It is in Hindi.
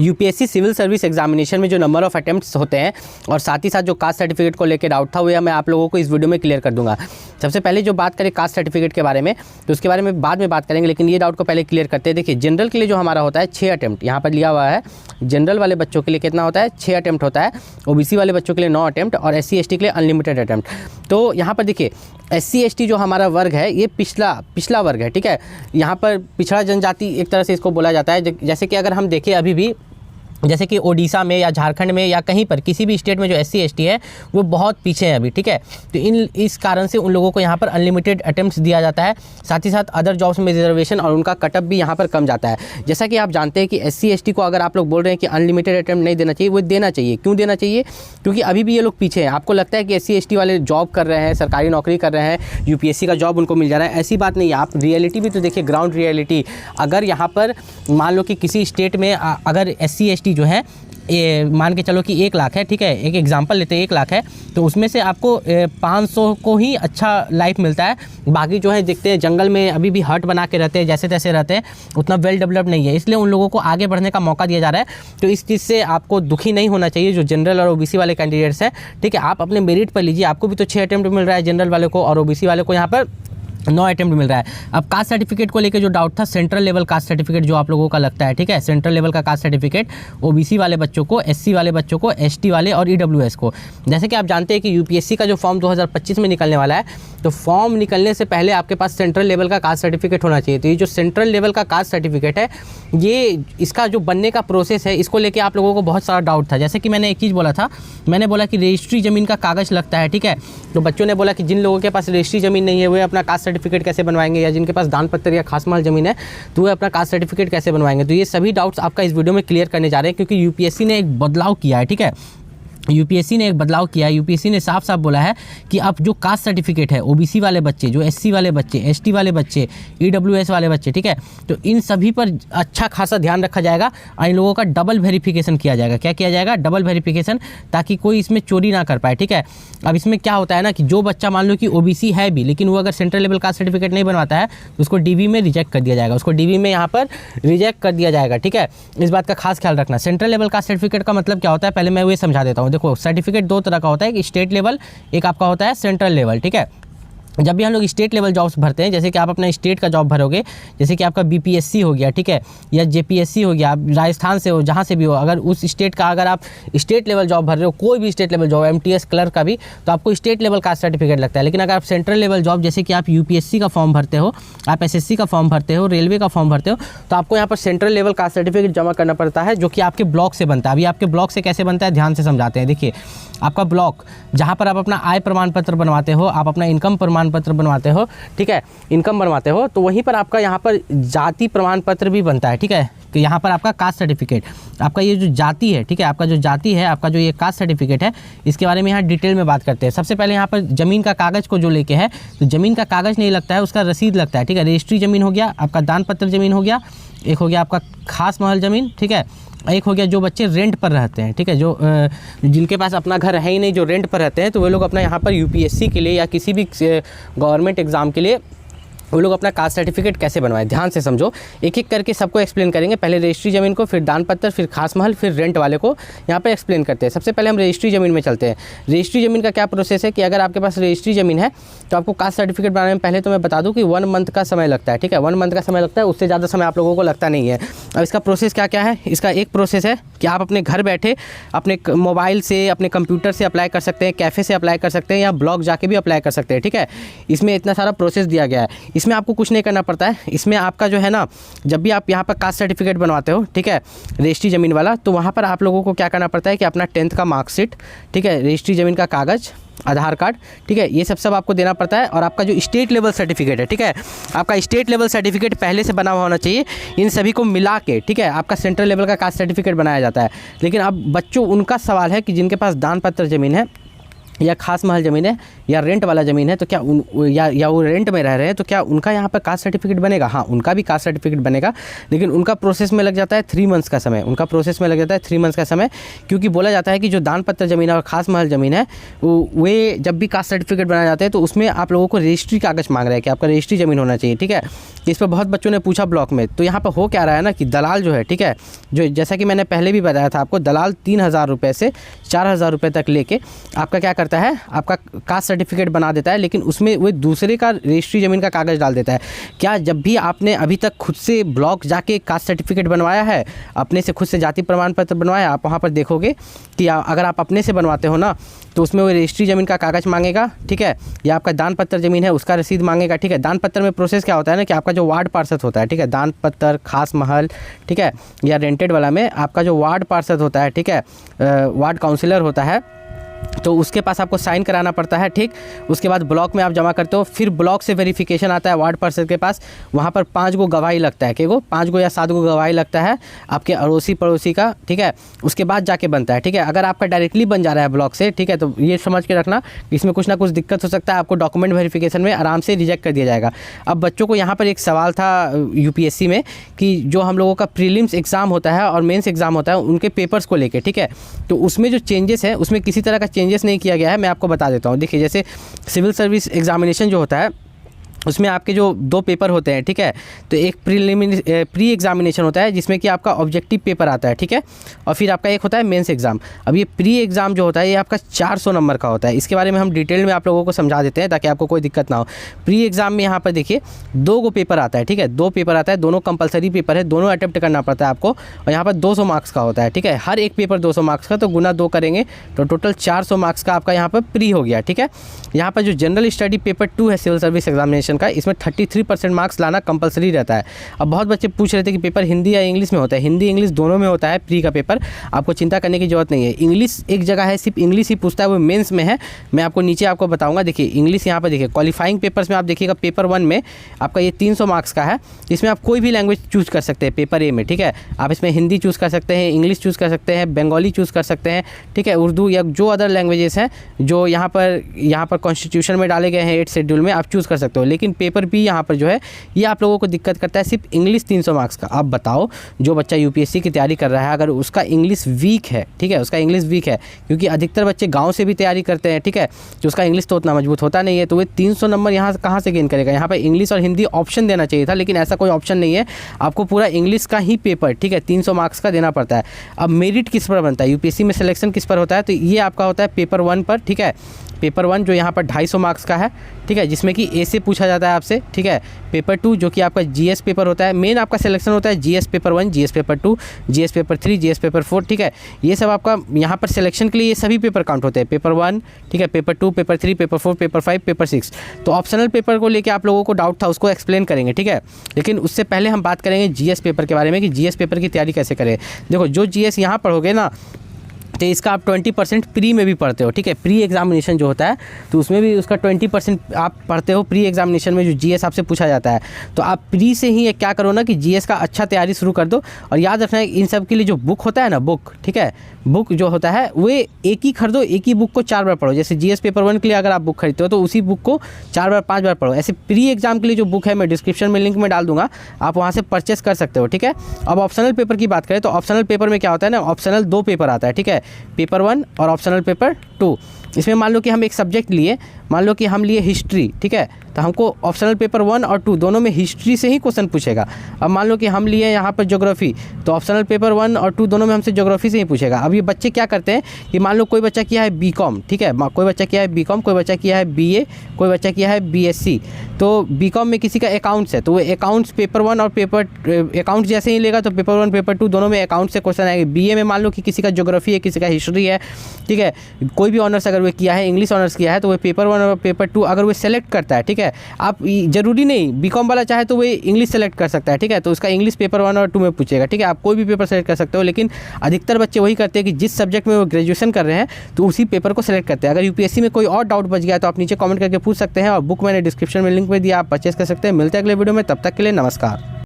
यूपीएससी सिविल सर्विस एग्जामिनेशन में जो नंबर ऑफ अटेम्प्ट्स होते हैं और साथ ही साथ जो कास्ट सर्टिफिकेट को लेकर डाउट था वो मैं आप लोगों को इस वीडियो में क्लियर कर दूंगा। सबसे पहले जो बात करें कास्ट सर्टिफिकेट के बारे में तो उसके बारे में बाद में बात करेंगे, लेकिन ये डाउट को पहले क्लियर करते हैं। देखिए जनरल के लिए जो हमारा होता है 6 अटेम्प्ट यहाँ पर लिया हुआ है। जनरल वाले बच्चों के लिए कितना होता है? 6 अटेम्प्ट होता है। ओबीसी वाले बच्चों के लिए 9 अटेम्प्ट और SC ST के लिए अनलिमिटेड अटेम्प्ट। तो यहाँ पर देखिए SC ST जो हमारा वर्ग है ये पिछला वर्ग है, ठीक है। यहाँ पर पिछड़ा जनजाति एक तरह से इसको बोला जाता है। जैसे कि अगर हम देखें अभी भी जैसे कि ओडिशा में या झारखंड में या कहीं पर किसी भी स्टेट में जो SC ST है वो बहुत पीछे है अभी, ठीक है। तो इस कारण से उन लोगों को यहाँ पर अनलिमिटेड अटेम्प्ट्स दिया जाता है। साथ ही साथ अदर जॉब्स में रिजर्वेशन और उनका कटअप भी यहाँ पर कम जाता है। जैसा कि आप जानते हैं कि SC ST को अगर आप लोग बोल रहे हैं कि अनलिमिटेड अटेम्प्ट नहीं देना चाहिए, वो देना चाहिए। क्यों देना चाहिए? क्योंकि अभी भी ये लोग पीछे हैं। आपको लगता है कि SC ST वाले जॉब कर रहे हैं, सरकारी नौकरी कर रहे हैं, UPSC का जॉब उनको मिल जा रहा है, ऐसी बात नहीं है। आप रियलिटी भी तो देखिए, ग्राउंड रियलिटी। अगर यहाँ पर मान लो कि किसी स्टेट में अगर SC ST जो है ये मान के चलो कि 1 लाख है, ठीक है, एक एग्जांपल लेते हैं 1 लाख है, तो उसमें से आपको 500 को ही अच्छा लाइफ मिलता है। बाकी जो है देखते हैं जंगल में अभी भी हट बना के रहते हैं, जैसे तैसे रहते हैं, उतना वेल डेवलप्ड नहीं है, इसलिए उन लोगों को आगे बढ़ने का मौका दिया जा रहा है। तो इस चीज़ से आपको दुखी नहीं होना चाहिए जो जनरल और OBC वाले कैंडिडेट्स हैं, ठीक है। आप अपने मेरिट पर लीजिए, आपको भी तो 6 अटेम्प्ट मिल रहा है जनरल वाले को, और OBC वाले को यहाँ पर 9 अटेम्प्ट मिल रहा है। अब कास्ट सर्टिफिकेट को लेकर जो डाउट था, सेंट्रल लेवल कास्ट सर्टिफिकेट जो आप लोगों का लगता है, ठीक है, सेंट्रल लेवल का कास्ट सर्टिफिकेट OBC वाले बच्चों को, SC वाले बच्चों को, ST वाले और EWS को। जैसे कि आप जानते हैं कि UPSC का जो फॉर्म 2025 में निकलने वाला है, तो फॉर्म निकलने से पहले आपके पास सेंट्रल लेवल का कास्ट सर्टिफिकेट होना चाहिए। तो ये जो सेंट्रल लेवल का कास्ट सर्टिफिकेट है, ये इसका जो बनने का प्रोसेस है, इसको लेके आप लोगों को बहुत सारा डाउट था। जैसे कि मैंने एक चीज़ बोला था, मैंने बोला कि रजिस्ट्री ज़मीन का कागज़ लगता है, ठीक है। तो बच्चों ने बोला कि जिन लोगों के पास रजिस्ट्री ज़मीन नहीं है वो अपना कास्ट सर्टिफिकेट कैसे बनवाएंगे, या जिनके पास दान पत्र या खास महल ज़मीन है तो वो अपना कास्ट सर्टिफिकेट कैसे बनवाएंगे। तो ये सभी डाउट्स आपका इस वीडियो में क्लियर करने जा रहे हैं, क्योंकि UPSC ने एक बदलाव किया है, ठीक है। UPSC ने एक बदलाव किया है। UPSC ने साफ साफ बोला है कि अब जो कास्ट सर्टिफिकेट है, OBC वाले बच्चे, जो SC वाले बच्चे, ST वाले बच्चे, EWS वाले बच्चे, ठीक है, तो इन सभी पर अच्छा खासा ध्यान रखा जाएगा और इन लोगों का डबल वेरिफिकेशन किया जाएगा। क्या किया जाएगा? डबल वेरिफिकेशन, ताकि कोई इसमें चोरी ना कर पाए, ठीक है। अब इसमें क्या होता है ना कि जो बच्चा मान लो कि OBC है भी, लेकिन वो अगर सेंट्रल लेवल कास्ट सर्टिफिकेट नहीं बनवाता है तो उसको DV में रिजेक्ट कर दिया जाएगा, उसको DV में यहाँ पर रिजेक्ट कर दिया जाएगा, ठीक है। इस बात का खास ख्याल रखना। सेंट्रल लेवल कास्ट सर्टिफिकेट का मतलब क्या होता है, पहले मैं वो समझा देता हूँ। देखो, सर्टिफिकेट 2 तरह का होता है, एक स्टेट लेवल, एक आपका होता है सेंट्रल लेवल, ठीक है। जब भी हम लोग स्टेट लेवल जॉब्स भरते हैं, जैसे कि आप अपना स्टेट का जॉब भरोगे, जैसे कि आपका BPSC हो गया, ठीक है, या JPSC हो गया, आप राजस्थान से हो, जहाँ से भी हो, अगर उस स्टेट का अगर आप स्टेट लेवल जॉब भर रहे हो, कोई भी state level job, MTS clerk का भी, तो आपको स्टेट लेवल कास्ट सर्टिफिकेट लगता है। लेकिन अगर आप सेंट्रल लेवल जॉब, जैसे कि आप UPSC का फॉर्म भरते हो, आप SSC का फॉर्म भरते हो, रेलवे का फॉर्म भरते हो, तो आपको यहाँ पर सेंट्रल लेवल कास्ट सर्टिफिकेट जमा करना पड़ता है, जो कि आपके ब्लॉक से बनता है। अभी आपके ब्लॉक से कैसे बनता है ध्यान से समझाते हैं। देखिए, आपका ब्लॉक जहाँ पर आप अपना आय प्रमाण पत्र बनवाते हो, आप अपना इनकम प्रमाण पत्र बनवाते हो, ठीक है, इनकम बनवाते हो, तो वहीं पर आपका यहाँ पर जाति प्रमाण पत्र भी बनता है, ठीक है। तो यहाँ पर आपका कास्ट सर्टिफिकेट, आपका ये जो जाति है, ठीक है, आपका जो जाति है, आपका जो ये कास्ट सर्टिफिकेट है, इसके बारे में यहाँ डिटेल में बात करते हैं। सबसे पहले यहाँ पर ज़मीन का कागज़ को जो लेके है, तो ज़मीन का कागज़ नहीं लगता है, उसका रसीद लगता है, ठीक है। रजिस्ट्री ज़मीन हो गया, आपका दान पत्र ज़मीन हो गया, एक हो गया आपका खास महल ज़मीन, ठीक है, एक हो गया जो बच्चे रेंट पर रहते हैं, ठीक है, जो जिनके पास अपना घर है ही नहीं, जो रेंट पर रहते हैं, तो वो लोग अपना यहाँ पर UPSC के लिए या किसी भी गवर्नमेंट एग्ज़ाम के लिए वो लोग अपना कास्ट सर्टिफिकेट कैसे बनवाएं। ध्यान से समझो, एक एक करके सबको एक्सप्लेन करेंगे। पहले रजिस्ट्री ज़मीन को, फिर दान पत्र, फिर खास महल, फिर रेंट वाले को यहाँ पे एक्सप्लेन करते हैं। सबसे पहले हम रजिस्ट्री ज़मीन में चलते हैं। रजिस्ट्री ज़मीन का क्या प्रोसेस है कि अगर आपके पास रजिस्ट्री ज़मीन है तो आपको कास्ट सर्टिफिकेट बनाने में पहले तो मैं बता दूँ कि 1 मंथ का समय लगता है, ठीक है, 1 मंथ का समय लगता है, उससे ज़्यादा समय आप लोगों को लगता नहीं है। अब इसका प्रोसेस क्या क्या है? इसका एक प्रोसेस है कि आप अपने घर बैठे अपने मोबाइल से, अपने कंप्यूटर से अप्लाई कर सकते हैं, कैफ़े से अप्लाई कर सकते हैं, या ब्लॉक जाके भी अप्लाई कर सकते हैं, ठीक है। इसमें इतना सारा प्रोसेस दिया गया है, इसमें आपको कुछ नहीं करना पड़ता है। इसमें आपका जो है ना, जब भी आप यहाँ पर कास्ट सर्टिफिकेट बनवाते हो, ठीक है, रजिस्ट्री ज़मीन वाला, तो वहाँ पर आप लोगों को क्या करना पड़ता है कि अपना 10th का मार्कशीट, ठीक है, रजिस्ट्री ज़मीन का कागज़, आधार कार्ड, ठीक है, ये सब आपको देना पड़ता है। और आपका जो स्टेट लेवल सर्टिफिकेट है, ठीक है, आपका स्टेट लेवल सर्टिफिकेट पहले से बना हुआ होना चाहिए। इन सभी को मिला के, ठीक है, आपका सेंट्रल लेवल का कास्ट सर्टिफिकेट बनाया जाता है। लेकिन अब बच्चों, उनका सवाल है कि जिनके पास दान पत्र ज़मीन है, या खास महल ज़मीन है या रेंट वाला ज़मीन है तो क्या या वो रेंट में रह रहे हैं तो क्या उनका यहाँ पर कास्ट सर्टिफिकेट बनेगा? हाँ, उनका भी कास्ट सर्टिफिकेट बनेगा, लेकिन उनका प्रोसेस में लग जाता है 3 मंथ्स का समय। उनका प्रोसेस में लग जाता है 3 मंथ्स का समय, क्योंकि बोला जाता है कि जो दान पत्र ज़मीन है और खास महल ज़मीन है वे जब भी कास्ट सर्टिफिकेट बनाए जाते हैं तो उसमें आप लोगों को रजिस्ट्री कागज़ मांग रहा है कि आपका रजिस्ट्री ज़मीन होना चाहिए। ठीक है, इस पर बहुत बच्चों ने पूछा ब्लॉक में। तो यहाँ पर हो क्या रहा है ना कि दलाल जो है, ठीक है, जो जैसा कि मैंने पहले भी बताया था आपको, दलाल 3,000 रुपये से 4,000 रुपये तक लेके आपका क्या करता है, आपका कास्ट सर्टिफिकेट बना देता है, लेकिन उसमें वो दूसरे का रजिस्ट्री ज़मीन का कागज़ डाल देता है। क्या जब भी आपने अभी तक खुद से ब्लॉक जाके कास्ट सर्टिफिकेट बनवाया है, अपने से खुद से जाति प्रमाण पत्र बनवाया, आप वहाँ पर देखोगे कि अगर आप अपने से बनवाते हो ना तो उसमें वो रजिस्ट्री ज़मीन का कागज़ मांगेगा, ठीक है, या आपका दान पत्र ज़मीन है उसका रसीद मांगेगा। ठीक है, दान पत्र में प्रोसेस क्या होता है ना कि आपका जो वार्ड पार्षद होता है, ठीक है, दान पत्र, खास महल, ठीक है, या रेंटेड वाला में आपका जो वार्ड पार्षद होता है, ठीक है, वार्ड काउंसिलर होता है, तो उसके पास आपको साइन कराना पड़ता है। ठीक, उसके बाद ब्लॉक में आप जमा करते हो, फिर ब्लॉक से वेरिफिकेशन आता है वार्ड पार्षद के पास, वहाँ पर 5 गो गवाही लगता है, 5 गो या 7 गो गवाही लगता है आपके अड़ोसी पड़ोसी का। ठीक है, उसके बाद जाके बनता है। ठीक है, अगर आपका डायरेक्टली बन जा रहा है ब्लॉक से, ठीक है, तो ये समझ के रखना कि इसमें कुछ ना कुछ दिक्कत हो सकता है, आपको डॉक्यूमेंट वेरिफिकेशन में आराम से रिजेक्ट कर दिया जाएगा। अब बच्चों को यहाँ पर एक सवाल था यूपीएससी में कि जो हम लोगों का प्रीलिम्स एग्ज़ाम होता है और मेंस एग्ज़ाम होता है उनके पेपर्स को लेके, ठीक है, तो उसमें जो चेंजेस है उसमें किसी तरह का चेंजेस नहीं किया गया है। मैं आपको बता देता हूँ। देखिए, जैसे सिविल सर्विस एग्जामिनेशन जो होता है उसमें आपके जो 2 पेपर होते हैं, ठीक है, तो एक प्री एग्जामिनेशन होता है जिसमें कि आपका ऑब्जेक्टिव पेपर आता है, ठीक है, और फिर आपका एक होता है मेंस एग्ज़ाम। अब ये प्री एग्ज़ाम जो होता है ये आपका 400 नंबर का होता है। इसके बारे में हम डिटेल में आप लोगों को समझा देते हैं ताकि आपको कोई दिक्कत ना हो। प्री एग्ज़ाम में यहाँ पर देखिए 2 गो पेपर आता है, ठीक है, 2 पेपर आता है, दोनों कंपलसरी पेपर है, दोनों अटेम्प्ट करना पड़ता है आपको, और यहाँ पर 200 मार्क्स का होता है। ठीक है, हर एक पेपर 200 मार्क्स का, तो गुना 2 करेंगे तो टोटल 400 मार्क्स का आपका यहाँ पर प्री हो गया। ठीक है, यहाँ पर जो जनरल स्टडी पेपर 2 है सिविल सर्विस एग्जामिनेशन का, इसमें 33% मार्क्स लाना कंपलसरी रहता है। अब बहुत बच्चे पूछ रहे थे कि पेपर हिंदी या इंग्लिश में होता है। हिंदी इंग्लिश दोनों में होता है प्री का पेपर, आपको चिंता करने की जरूरत नहीं है। इंग्लिश एक जगह है, सिर्फ इंग्लिश ही पूछता है, वो मेंस में है। मैं आपको नीचे आपको बताऊंगा। देखिए इंग्लिश यहाँ पर देखिए क्वालिफाइंग पेपर्स में आप देखिएगा पेपर 1 में आपका ये 300 मार्क्स का है। इसमें आप कोई भी लैंग्वेज चूज़ कर सकते हैं पेपर ए में। ठीक है, आप इसमें हिंदी चूज़ कर सकते हैं, इंग्लिश चूज़ कर सकते हैं, बंगाली चूज़ कर सकते हैं, ठीक है, उर्दू या जो अदर लैंग्वेजेस हैं जो यहाँ पर कॉन्स्टिट्यूशन में डाले गए हैं 8 शेड्यूल में, आप चूज़ कर सकते हो। लेकिन पेपर बी यहाँ पर जो है ये आप लोगों को दिक्कत करता है, सिर्फ इंग्लिश 300 मार्क्स का। आप बताओ, जो बच्चा यूपीएससी की तैयारी कर रहा है अगर उसका इंग्लिश वीक है, ठीक है, उसका इंग्लिश वीक है, क्योंकि अधिकतर बच्चे गांव से भी तैयारी करते हैं, ठीक है, जो उसका इंग्लिश तो उतना मजबूत होता नहीं है, तो वो 300 नंबर यहाँ कहाँ से गेन करेगा। यहाँ पर इंग्लिश और हिंदी ऑप्शन देना चाहिए था, लेकिन ऐसा कोई ऑप्शन नहीं है, आपको पूरा इंग्लिश का ही पेपर, ठीक है, 300 मार्क्स का देना पड़ता है। अब मेरिट किस पर बनता है, यूपीएससी में सिलेक्शन किस पर होता है, तो ये आपका होता है पेपर 1 पर। ठीक है, पेपर 1 जो यहाँ पर 250 मार्क्स का है, ठीक है, जिसमें कि ए से पूछा जाता है आपसे। ठीक है, पेपर 2 जो कि आपका जीएस पेपर होता है, मेन आपका सिलेक्शन होता है GS paper 1, GS paper 2, GS paper 3, GS paper 4। ठीक है, ये सब आपका यहाँ पर सिलेक्शन के लिए ये सभी पेपर काउंट होते हैं। पेपर 1, ठीक है, paper 2, paper 3, paper 4, paper 5, paper 6। तो ऑप्शनल पेपर को लेकर आप लोगों को डाउट था, उसको एक्सप्लेन करेंगे। ठीक है, लेकिन उससे पहले हम बात करेंगे जीएस पेपर के बारे में कि जीएस पेपर की तैयारी कैसे करें। देखो, जो जीएस यहाँ पढ़ोगे ना तो इसका आप 20% प्री में भी पढ़ते हो। ठीक है, प्री एग्जामिनेशन जो होता है तो उसमें भी उसका 20% आप पढ़ते हो। प्री एग्जामिनेशन में जो जीएस आपसे पूछा जाता है, तो आप प्री से ही क्या करो ना कि जीएस का अच्छा तैयारी शुरू कर दो। और याद रखना है इन सब के लिए जो बुक होता है ना, बुक, ठीक है, बुक जो होता है वो एक ही खरीदो, एक ही बुक को 4 बार पढ़ो। जैसे जीएस पेपर 1 के लिए अगर आप बुक खरीदते हो तो उसी बुक को 4 बार 5 बार पढ़ो। ऐसे प्री एग्जाम के लिए जो बुक है मैं डिस्क्रिप्शन में लिंक में डाल दूंगा, आप वहाँ से परचेस कर सकते हो। ठीक है, अब ऑप्शनल पेपर की बात करें तो ऑप्शनल पेपर में क्या होता है ना, ऑप्शनल 2 पेपर आता है। ठीक है, पेपर 1 और ऑप्शनल पेपर 2। इसमें मान लो कि हम एक सब्जेक्ट लिए, मान लो कि हम लिए हिस्ट्री, ठीक है, तो हमको ऑप्शनल पेपर 1 और 2 दोनों में हिस्ट्री से ही क्वेश्चन पूछेगा। अब मान लो कि हम लिए यहाँ पर ज्योग्राफी, तो ऑप्शनल पेपर 1 और 2 दोनों में हमसे ज्योग्राफी से ही पूछेगा। अब ये बच्चे क्या करते हैं कि मान लो कोई बच्चा किया है बीकॉम, ठीक है, कोई बच्चा किया है बीकॉम, कोई बच्चा किया है बीए, कोई बच्चा किया है बीएससी। तो बीकॉम में किसी का अकाउंट्स है तो वो अकाउंट्स पेपर 1 और पेपर अकाउंट्स जैसे ही लेगा तो पेपर 1 पेपर 2 दोनों में अकाउंट से क्वेश्चन आएंगे। बीए में मान लो कि किसी का ज्योग्राफी है, किसी का हिस्ट्री है, ठीक है, कोई भी ऑनर्स अगर वो किया है, इंग्लिश ऑनर्स किया है, तो वो पेपर 1 और पेपर 2 अगर वो सेलेक्ट करता है, ठीक है, आप जरूरी नहीं बीकॉम वाला चाहे तो वो इंग्लिश सेलेक्ट कर सकता है। ठीक है, तो उसका इंग्लिश पेपर 1 और 2 में पूछेगा। ठीक है, आप कोई भी पेपर सेलेक्ट कर सकते हो, लेकिन अधिकतर बच्चे वही करते हैं कि जिस सब्जेक्ट में वो ग्रेजुएशन कर रहे हैं तो उसी पेपर को सेलेक्ट करते हैं। अगर यूपीएससी में कोई और डाउट बच गया तो आप नीचे कमेंट करके पूछ सकते हैं, और बुक मैंने डिस्क्रिप्शन में लिंक में दिया, आप परचेस कर सकते हैं। मिलते हैं अगले वीडियो में, तब तक के लिए नमस्कार।